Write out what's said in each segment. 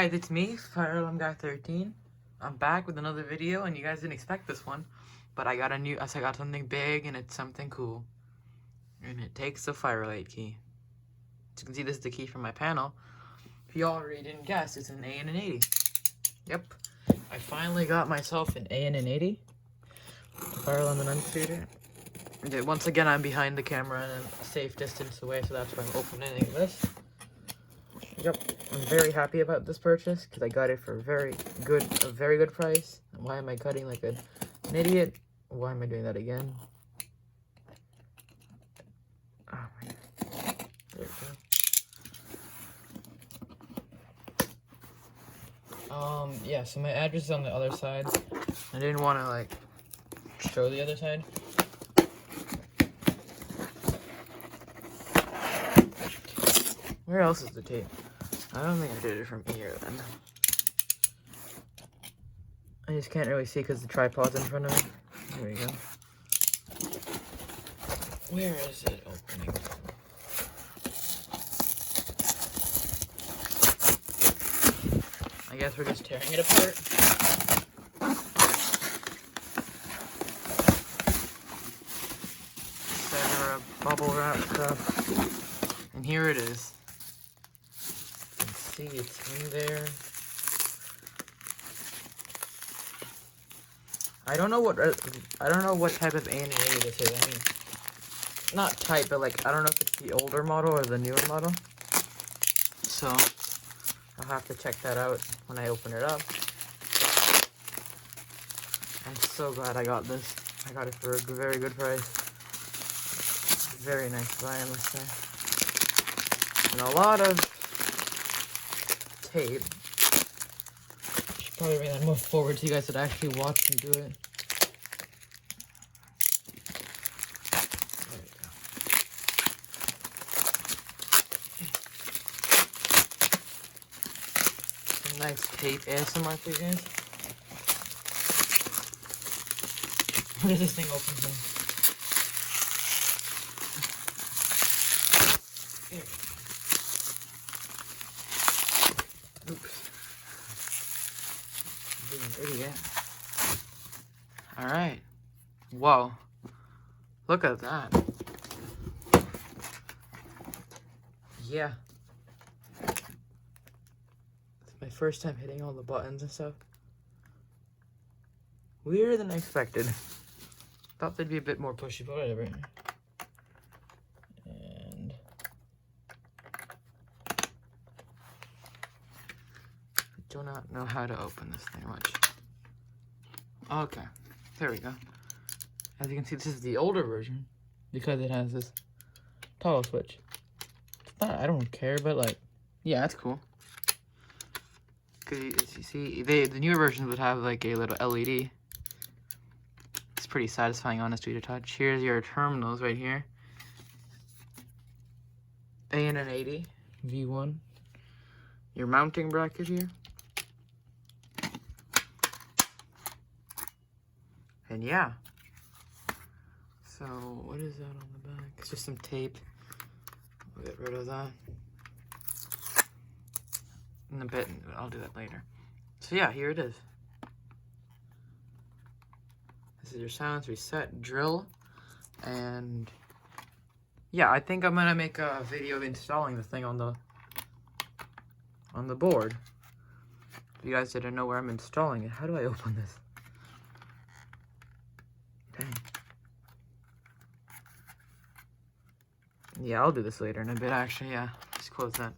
guys, it's me, Fire Alarm Guy 13. I'm back with another video, and you guys didn't expect this one, but I got something big, and it's something cool. And it takes the Firelight key. As you can see, this is the key from my panel. If you already didn't guess, it's an AN80. Yep, I finally got myself an AN80. Fire alarm and unfeeder. Okay, once again, I'm behind the camera and a safe distance away, so that's why I'm opening this. Yep, I'm very happy about this purchase because I got it for a very good price. Why am I cutting like an idiot? Why am I doing that again? Oh my god. There we go. Yeah, so my address is on the other side. I didn't want to like show the other side. Where else is the tape? I don't think I did it from here then. I just can't really see because the tripod's in front of me. There we go. Where is it opening? I guess we're just tearing it apart. Center bubble wrap stuff. And here it is. See, it's in there. I don't know what type of AN80 this is. I mean, not type, but like I don't know if it's the older model or the newer model. So I'll have to check that out when I open it up. I'm so glad I got this. I got it for a very good price. Very nice buy, I must say. And a lot of tape. I should probably bring that more forward so you guys would actually watch me do it. There we go. Some nice tape ASMR for you guys. How does this thing open then? There we go. Oops. Being an idiot. Alright. Whoa. Look at that. Yeah. It's my first time hitting all the buttons and stuff. Weirder than I expected. Thought they'd be a bit more pushy, but whatever. Do not know how to open this thing much. Okay, there we go. As you can see, this is the older version because it has this toggle switch. I don't care, but like, yeah, that's cool. Cause you see, the newer versions would have like a little LED. It's pretty satisfying, honestly, to touch. Here's your terminals right here. AN80 V1. Your mounting bracket here. And yeah, so what is that on the back? It's just some tape. I'll get rid of that in a bit. I'll do that later. So yeah, here it is. This is your silence reset drill. And yeah, I think I'm gonna make a video of installing the thing on the board. If you guys didn't know where I'm installing it, how do I open this? Dang. Yeah, I'll do this later in a bit, actually. Yeah, just close that.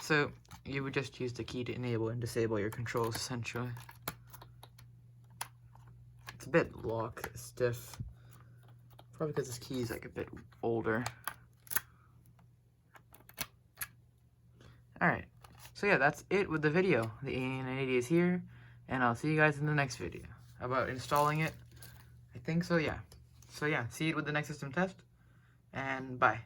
So you would just use the key to enable and disable your controls, essentially. It's a bit lock stiff, probably because this key is like a bit older. All right, so yeah, that's it with the video. The AN80 is here, and I'll see you guys in the next video about installing it. I think so, yeah. So yeah, see you with the next system test, and bye.